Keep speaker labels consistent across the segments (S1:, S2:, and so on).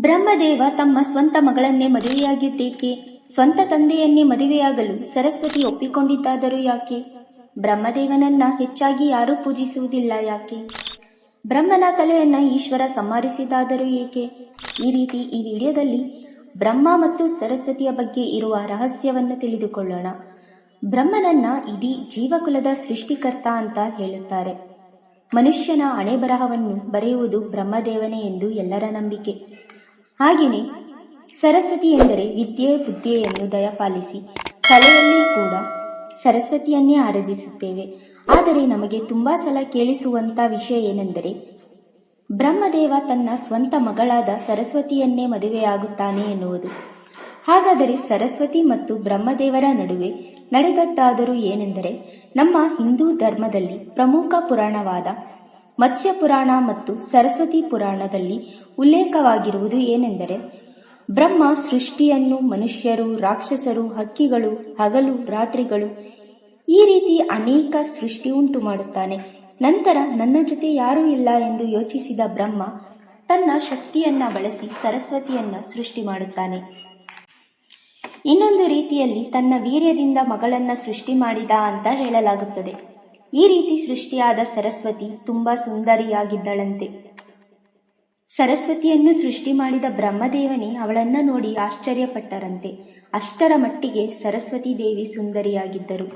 S1: ಬ್ರಹ್ಮದೇವ ತಮ್ಮ ಸ್ವಂತ ಮಗಳನ್ನೇ ಮದುವೆಯಾಗಿದ್ದೇಕೆ? ಸ್ವಂತ ತಂದೆಯನ್ನೇ ಮದುವೆಯಾಗಲು ಸರಸ್ವತಿ ಒಪ್ಪಿಕೊಂಡಿದ್ದಾದರೂ ಯಾಕೆ? ಬ್ರಹ್ಮದೇವನನ್ನ ಹೆಚ್ಚಾಗಿ ಯಾರೂ ಪೂಜಿಸುವುದಿಲ್ಲ ಯಾಕೆ? ಬ್ರಹ್ಮನ ತಲೆಯನ್ನ ಈಶ್ವರ ಸಂಹರಿಸಿದಾದರೂ ಏಕೆ? ಈ ರೀತಿ ಈ ವಿಡಿಯೋದಲ್ಲಿ ಬ್ರಹ್ಮ ಮತ್ತು ಸರಸ್ವತಿಯ ಬಗ್ಗೆ ಇರುವ ರಹಸ್ಯವನ್ನು ತಿಳಿದುಕೊಳ್ಳೋಣ. ಬ್ರಹ್ಮನನ್ನ ಇಡೀ ಜೀವಕುಲದ ಸೃಷ್ಟಿಕರ್ತ ಅಂತ ಹೇಳುತ್ತಾರೆ. ಮನುಷ್ಯನ ಹಣೆಬರಹವನ್ನು ಬರೆಯುವುದು ಬ್ರಹ್ಮದೇವನೇ ಎಂದು ಎಲ್ಲರ ನಂಬಿಕೆ. ಹಾಗೆಯೇ ಸರಸ್ವತಿ ಎಂದರೆ ವಿದ್ಯೆ ಬುದ್ಧಿಯನ್ನು ದಯಪಾಲಿಸಿ ಕಲೆಯಲ್ಲಿ ಕೂಡ ಸರಸ್ವತಿಯನ್ನೇ ಆರಾಧಿಸುತ್ತೇವೆ. ಆದರೆ ನಮಗೆ ತುಂಬಾ ಸಲ ಕೇಳಿಸುವಂತ ವಿಷಯ ಏನೆಂದರೆ, ಬ್ರಹ್ಮದೇವ ತನ್ನ ಸ್ವಂತ ಮಗಳಾದ ಸರಸ್ವತಿಯನ್ನೇ ಮದುವೆಯಾಗುತ್ತಾನೆ ಎನ್ನುವುದು. ಹಾಗಾದರೆ ಸರಸ್ವತಿ ಮತ್ತು ಬ್ರಹ್ಮದೇವರ ನಡುವೆ ನಡೆದದ್ದಾದರೂ ಏನೆಂದರೆ, ನಮ್ಮ ಹಿಂದೂ ಧರ್ಮದಲ್ಲಿ ಪ್ರಮುಖ ಪುರಾಣವಾದ ಮತ್ಸ್ಯ ಪುರಾಣ ಮತ್ತು ಸರಸ್ವತಿ ಪುರಾಣದಲ್ಲಿ ಉಲ್ಲೇಖವಾಗಿರುವುದು ಏನೆಂದರೆ, ಬ್ರಹ್ಮ ಸೃಷ್ಟಿಯನ್ನು ಮನುಷ್ಯರು, ರಾಕ್ಷಸರು, ಹಕ್ಕಿಗಳು, ಹಗಲು ರಾತ್ರಿಗಳು ಈ ರೀತಿ ಅನೇಕ ಸೃಷ್ಟಿ ಉಂಟು ಮಾಡುತ್ತಾನೆ. ನಂತರ ನನ್ನ ಜೊತೆ ಯಾರೂ ಇಲ್ಲ ಎಂದು ಯೋಚಿಸಿದ ಬ್ರಹ್ಮ ತನ್ನ ಶಕ್ತಿಯನ್ನ ಬಳಸಿ ಸರಸ್ವತಿಯನ್ನ ಸೃಷ್ಟಿ ಮಾಡುತ್ತಾನೆ. ಇನ್ನೊಂದು ರೀತಿಯಲ್ಲಿ ತನ್ನ ವೀರ್ಯದಿಂದ ಮಗಳನ್ನ ಸೃಷ್ಟಿ ಮಾಡಿದ ಅಂತ ಹೇಳಲಾಗುತ್ತದೆ. ಈ ರೀತಿ ಸೃಷ್ಟಿಯಾದ ಸರಸ್ವತಿ ತುಂಬಾ ಸುಂದರಿಯಾಗಿದ್ದಳಂತೆ. ಸರಸ್ವತಿಯನ್ನು ಸೃಷ್ಟಿ ಮಾಡಿದ ಬ್ರಹ್ಮದೇವನೇ ಅವಳನ್ನ ನೋಡಿ ಆಶ್ಚರ್ಯಪಟ್ಟರಂತೆ. ಅಷ್ಟರ ಮಟ್ಟಿಗೆ ಸರಸ್ವತಿ ದೇವಿ ಸುಂದರಿಯಾಗಿದ್ದರು.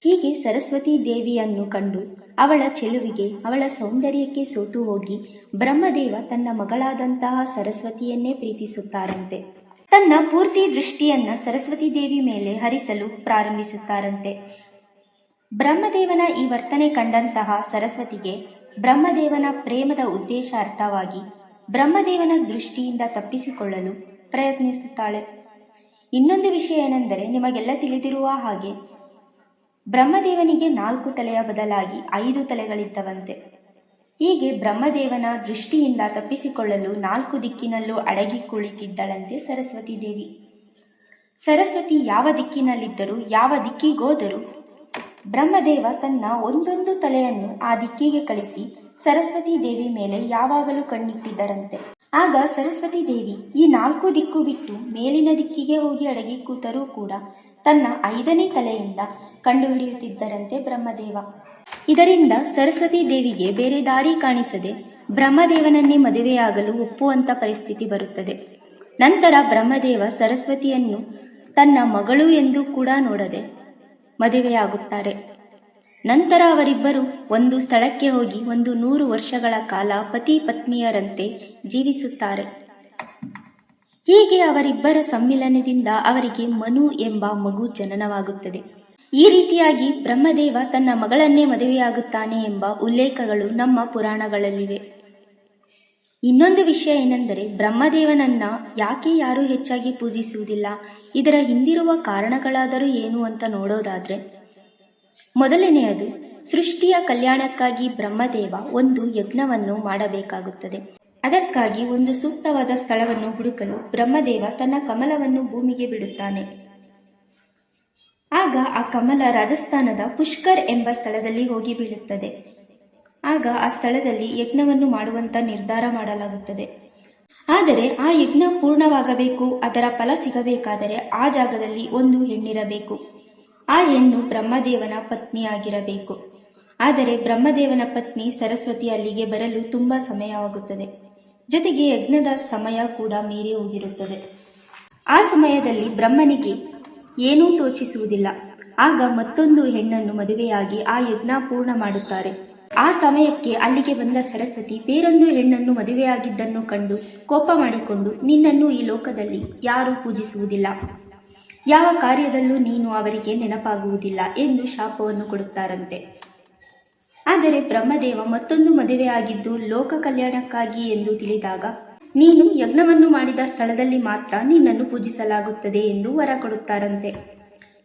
S1: ಹೀಗೆ ಸರಸ್ವತಿ ದೇವಿಯನ್ನು ಕಂಡು ಅವಳ ಚೆಲುವಿಗೆ, ಅವಳ ಸೌಂದರ್ಯಕ್ಕೆ ಸೋತು ಹೋಗಿ ಬ್ರಹ್ಮದೇವ ತನ್ನ ಮಗಳಾದಂತಹ ಸರಸ್ವತಿಯನ್ನೇ ಪ್ರೀತಿಸುತ್ತಾರಂತೆ. ತನ್ನ ಪೂರ್ತಿ ದೃಷ್ಟಿಯನ್ನ ಸರಸ್ವತಿ ದೇವಿ ಮೇಲೆ ಹರಿಸಲು ಪ್ರಾರಂಭಿಸುತ್ತಾರಂತೆ. ಬ್ರಹ್ಮದೇವನ ಈ ವರ್ತನೆ ಕಂಡಂತಹ ಸರಸ್ವತಿಗೆ ಬ್ರಹ್ಮದೇವನ ಪ್ರೇಮದ ಉದ್ದೇಶ ಅರ್ಥವಾಗಿ ಬ್ರಹ್ಮದೇವನ ದೃಷ್ಟಿಯಿಂದ ತಪ್ಪಿಸಿಕೊಳ್ಳಲು ಪ್ರಯತ್ನಿಸುತ್ತಾಳೆ. ಇನ್ನೊಂದು ವಿಷಯ ಏನೆಂದರೆ, ನಿಮಗೆಲ್ಲ ತಿಳಿದಿರುವ ಹಾಗೆ ಬ್ರಹ್ಮದೇವನಿಗೆ 4 ತಲೆಯ ಬದಲಾಗಿ 5 ತಲೆಗಳಿದ್ದವಂತೆ. ಹೀಗೆ ಬ್ರಹ್ಮದೇವನ ದೃಷ್ಟಿಯಿಂದ ತಪ್ಪಿಸಿಕೊಳ್ಳಲು 4 ದಿಕ್ಕಿನಲ್ಲೂ ಅಡಗಿ ಕುಳಿತಿದ್ದಳಂತೆ ಸರಸ್ವತಿ ದೇವಿ. ಸರಸ್ವತಿ ಯಾವ ದಿಕ್ಕಿನಲ್ಲಿದ್ದರೂ, ಯಾವ ದಿಕ್ಕಿಗೋದರೂ ಬ್ರಹ್ಮದೇವ ತನ್ನ ಒಂದೊಂದು ತಲೆಯನ್ನು ಆ ದಿಕ್ಕಿಗೆ ಕಳಿಸಿ ಸರಸ್ವತಿ ದೇವಿ ಮೇಲೆ ಯಾವಾಗಲೂ ಕಣ್ಣಿಟ್ಟಿದ್ದರಂತೆ. ಆಗ ಸರಸ್ವತಿ ದೇವಿ ಈ 4 ದಿಕ್ಕು ಬಿಟ್ಟು ಮೇಲಿನ ದಿಕ್ಕಿಗೆ ಹೋಗಿ ಅಡಗಿ ಕೂತರೂ ಕೂಡ ತನ್ನ 5ನೇ ತಲೆಯಿಂದ ಕಂಡುಹಿಡಿಯುತ್ತಿದ್ದರಂತೆ ಬ್ರಹ್ಮದೇವ. ಇದರಿಂದ ಸರಸ್ವತಿ ದೇವಿಗೆ ಬೇರೆ ದಾರಿ ಕಾಣಿಸದೆ ಬ್ರಹ್ಮದೇವನನ್ನೇ ಮದುವೆಯಾಗಲು ಒಪ್ಪುವಂತ ಪರಿಸ್ಥಿತಿ ಬರುತ್ತದೆ. ನಂತರ ಬ್ರಹ್ಮದೇವ ಸರಸ್ವತಿಯನ್ನು ತನ್ನ ಮಗಳು ಎಂದು ಕೂಡ ನೋಡದೆ ಮದುವೆಯಾಗುತ್ತಾರೆ. ನಂತರ ಅವರಿಬ್ಬರು ಒಂದು ಸ್ಥಳಕ್ಕೆ ಹೋಗಿ 100 ವರ್ಷಗಳ ಕಾಲ ಪತಿ ಪತ್ನಿಯರಂತೆ ಜೀವಿಸುತ್ತಾರೆ. ಹೀಗೆ ಅವರಿಬ್ಬರ ಸಮ್ಮಿಲನದಿಂದ ಅವರಿಗೆ ಮನು ಎಂಬ ಮಗು ಜನನವಾಗುತ್ತದೆ. ಈ ರೀತಿಯಾಗಿ ಬ್ರಹ್ಮದೇವ ತನ್ನ ಮಗಳನ್ನೇ ಮದುವೆಯಾಗುತ್ತಾನೆ ಎಂಬ ಉಲ್ಲೇಖಗಳು ನಮ್ಮ ಪುರಾಣಗಳಲ್ಲಿವೆ. ಇನ್ನೊಂದು ವಿಷಯ ಏನೆಂದರೆ, ಬ್ರಹ್ಮದೇವನನ್ನ ಯಾಕೆ ಯಾರೂ ಹೆಚ್ಚಾಗಿ ಪೂಜಿಸುವುದಿಲ್ಲ, ಇದರ ಹಿಂದಿರುವ ಕಾರಣಗಳಾದರೂ ಏನು ಅಂತ ನೋಡೋದಾದ್ರೆ, ಮೊದಲನೆಯದು, ಸೃಷ್ಟಿಯ ಕಲ್ಯಾಣಕ್ಕಾಗಿ ಬ್ರಹ್ಮದೇವ ಒಂದು ಯಜ್ಞವನ್ನು ಮಾಡಬೇಕಾಗುತ್ತದೆ. ಅದಕ್ಕಾಗಿ ಒಂದು ಸೂಕ್ತವಾದ ಸ್ಥಳವನ್ನು ಹುಡುಕಲು ಬ್ರಹ್ಮದೇವ ತನ್ನ ಕಮಲವನ್ನು ಭೂಮಿಗೆ ಬಿಡುತ್ತಾನೆ. ಆಗ ಆ ಕಮಲ ರಾಜಸ್ಥಾನದ ಪುಷ್ಕರ್ ಎಂಬ ಸ್ಥಳದಲ್ಲಿ ಹೋಗಿ ಬೀಳುತ್ತದೆ. ಆಗ ಆ ಸ್ಥಳದಲ್ಲಿ ಯಜ್ಞವನ್ನು ಮಾಡುವಂತ ನಿರ್ಧಾರ ಮಾಡಲಾಗುತ್ತದೆ. ಆದರೆ ಆ ಯಜ್ಞ ಪೂರ್ಣವಾಗಬೇಕು, ಅದರ ಫಲ ಸಿಗಬೇಕಾದರೆ ಆ ಜಾಗದಲ್ಲಿ ಒಂದು ಹೆಣ್ಣಿರಬೇಕು. ಆ ಹೆಣ್ಣು ಬ್ರಹ್ಮದೇವನ ಪತ್ನಿಯಾಗಿರಬೇಕು. ಆದರೆ ಬ್ರಹ್ಮದೇವನ ಪತ್ನಿ ಸರಸ್ವತಿ ಅಲ್ಲಿಗೆ ಬರಲು ತುಂಬಾ ಸಮಯವಾಗುತ್ತದೆ. ಜೊತೆಗೆ ಯಜ್ಞದ ಸಮಯ ಕೂಡ ಮೀರಿ ಹೋಗಿರುತ್ತದೆ. ಆ ಸಮಯದಲ್ಲಿ ಬ್ರಹ್ಮನಿಗೆ ಏನೂ ತೋಚಿಸುವುದಿಲ್ಲ. ಆಗ ಮತ್ತೊಂದು ಹೆಣ್ಣನ್ನು ಮದುವೆಯಾಗಿ ಆ ಯಜ್ಞ ಪೂರ್ಣ ಮಾಡುತ್ತಾರೆ. ಆ ಸಮಯಕ್ಕೆ ಅಲ್ಲಿಗೆ ಬಂದ ಸರಸ್ವತಿ ಬೇರೊಂದು ಹೆಣ್ಣನ್ನು ಮದುವೆಯಾಗಿದ್ದನ್ನು ಕಂಡು ಕೋಪ ಮಾಡಿಕೊಂಡು, ನಿನ್ನನ್ನು ಈ ಲೋಕದಲ್ಲಿ ಯಾರೂ ಪೂಜಿಸುವುದಿಲ್ಲ, ಯಾವ ಕಾರ್ಯದಲ್ಲೂ ನೀನು ಅವರಿಗೆ ನೆನಪಾಗುವುದಿಲ್ಲ ಎಂದು ಶಾಪವನ್ನು ಕೊಡುತ್ತಾರಂತೆ. ಆದರೆ ಬ್ರಹ್ಮದೇವ ಮತ್ತೊಂದು ಮದುವೆಯಾಗಿದ್ದು ಲೋಕ ಕಲ್ಯಾಣಕ್ಕಾಗಿ ಎಂದು ತಿಳಿದಾಗ, ನೀನು ಯಜ್ಞವನ್ನು ಮಾಡಿದ ಸ್ಥಳದಲ್ಲಿ ಮಾತ್ರ ನಿನ್ನನ್ನು ಪೂಜಿಸಲಾಗುತ್ತದೆ ಎಂದು ವರ ಕೊಡುತ್ತಾರಂತೆ.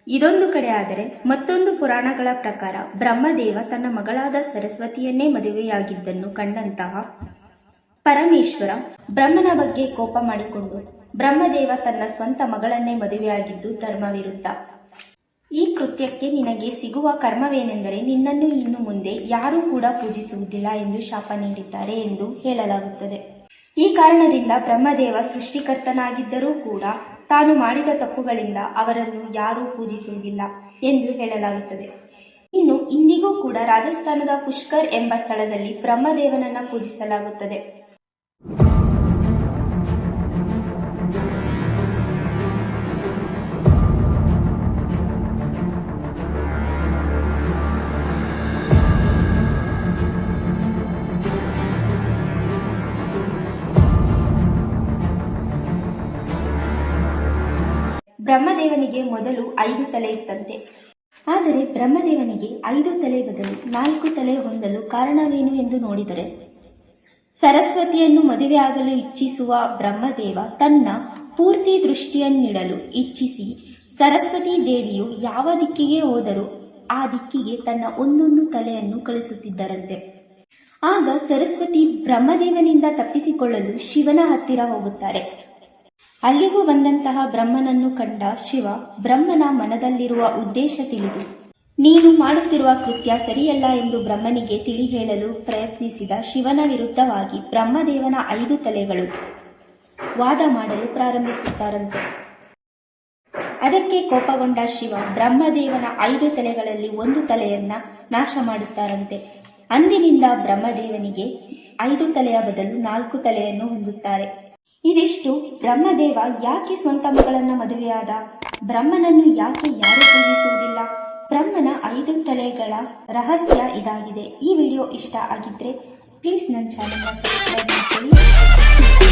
S1: ಇದೊಂದು ಕಡೆ ಆದರೆ, ಮತ್ತೊಂದು ಪುರಾಣಗಳ ಪ್ರಕಾರ ಬ್ರಹ್ಮದೇವ ತನ್ನ ಮಗಳಾದ ಸರಸ್ವತಿಯನ್ನೇ ಮದುವೆಯಾಗಿದ್ದನ್ನು ಕಂಡಂತಹ ಪರಮೇಶ್ವರ ಬ್ರಹ್ಮನ ಬಗ್ಗೆ ಕೋಪ ಮಾಡಿಕೊಂಡು ಬ್ರಹ್ಮದೇವ ತನ್ನ ಸ್ವಂತ ಮಗಳನ್ನೇ ಮದುವೆಯಾಗಿದ್ದು ಧರ್ಮವಿರುದ್ಧ. ಈ ಕೃತ್ಯಕ್ಕೆ ನಿನಗೆ ಸಿಗುವ ಕರ್ಮವೇನೆಂದರೆ, ನಿನ್ನನ್ನು ಇನ್ನು ಮುಂದೆ ಯಾರೂ ಕೂಡ ಪೂಜಿಸುವುದಿಲ್ಲ ಎಂದು ಶಾಪ ನೀಡಿದ್ದಾರೆ ಎಂದು ಹೇಳಲಾಗುತ್ತದೆ. ಈ ಕಾರಣದಿಂದ ಬ್ರಹ್ಮದೇವ ಸೃಷ್ಟಿಕರ್ತನಾಗಿದ್ದರೂ ಕೂಡ ತಾನು ಮಾಡಿದ ತಪ್ಪುಗಳಿಂದ ಅವರನ್ನು ಯಾರೂ ಪೂಜಿಸುವುದಿಲ್ಲ ಎಂದು ಹೇಳಲಾಗುತ್ತದೆ. ಇನ್ನು ಇಂದಿಗೂ ಕೂಡ ರಾಜಸ್ಥಾನದ ಪುಷ್ಕರ್ ಎಂಬ ಸ್ಥಳದಲ್ಲಿ ಬ್ರಹ್ಮದೇವನನ್ನ ಪೂಜಿಸಲಾಗುತ್ತದೆ. ಬ್ರಹ್ಮದೇವನಿಗೆ ಮೊದಲು 5 ತಲೆ ಇತ್ತಂತೆ. ಆದರೆ ಬ್ರಹ್ಮದೇವನಿಗೆ 5 ತಲೆ ಬದಲು 4 ತಲೆ ಹೊಂದಲು ಕಾರಣವೇನು ಎಂದು ನೋಡಿದರೆ, ಸರಸ್ವತಿಯನ್ನು ಮದುವೆಯಾಗಲು ಇಚ್ಛಿಸುವ ಬ್ರಹ್ಮದೇವ ತನ್ನ ಪೂರ್ತಿ ದೃಷ್ಟಿಯನ್ನಿಡಲು ಇಚ್ಛಿಸಿ ಸರಸ್ವತಿ ದೇವಿಯು ಯಾವ ದಿಕ್ಕಿಗೆ ಹೋದರೂ ಆ ದಿಕ್ಕಿಗೆ ತನ್ನ ಒಂದೊಂದು ತಲೆಯನ್ನು ಕಳಿಸುತ್ತಿದ್ದರಂತೆ. ಆಗ ಸರಸ್ವತಿ ಬ್ರಹ್ಮದೇವನಿಂದ ತಪ್ಪಿಸಿಕೊಳ್ಳಲು ಶಿವನ ಹತ್ತಿರ ಹೋಗುತ್ತಾರೆ. ಅಲ್ಲಿಗೂ ಬಂದಂತಹ ಬ್ರಹ್ಮನನ್ನು ಕಂಡ ಶಿವ ಬ್ರಹ್ಮನ ಮನದಲ್ಲಿರುವ ಉದ್ದೇಶ ತಿಳಿದು, ನೀನು ಮಾಡುತ್ತಿರುವ ಕೃತ್ಯ ಸರಿಯಲ್ಲ ಎಂದು ಬ್ರಹ್ಮನಿಗೆ ತಿಳಿ ಹೇಳಲು ಪ್ರಯತ್ನಿಸಿದ ಶಿವನ ವಿರುದ್ಧವಾಗಿ ಬ್ರಹ್ಮದೇವನ 5 ತಲೆಗಳು ವಾದ ಮಾಡಲು ಪ್ರಾರಂಭಿಸುತ್ತಾರಂತೆ. ಅದಕ್ಕೆ ಕೋಪಗೊಂಡ ಶಿವ ಬ್ರಹ್ಮದೇವನ 5 ತಲೆಗಳಲ್ಲಿ 1 ತಲೆಯನ್ನ ನಾಶ ಮಾಡುತ್ತಾರಂತೆ. ಅಂದಿನಿಂದ ಬ್ರಹ್ಮದೇವನಿಗೆ 5 ತಲೆಯ ಬದಲು 4 ತಲೆಯನ್ನು ಹೊಂದುತ್ತಾರೆ. ಇದಿಷ್ಟು ಬ್ರಹ್ಮದೇವ ಯಾಕೆ ಸ್ವಂತ ಮಗಳನ್ನ ಮದುವೆಯಾದ, ಬ್ರಹ್ಮನನ್ನು ಯಾಕೆ ಯಾರು ಪೂಜಿಸುವುದಿಲ್ಲ, ಬ್ರಹ್ಮನ 5 ತಲೆಗಳ ರಹಸ್ಯ ಇದಾಗಿದೆ. ಈ ವಿಡಿಯೋ ಇಷ್ಟ ಆಗಿದ್ರೆ ಪ್ಲೀಸ್ ನನ್ನ ಚಾನೆಲ್ನ ಸಬ್ಸ್ಕ್ರೈಬ್ ಮಾಡ್ಕೊಳ್ಳಿ.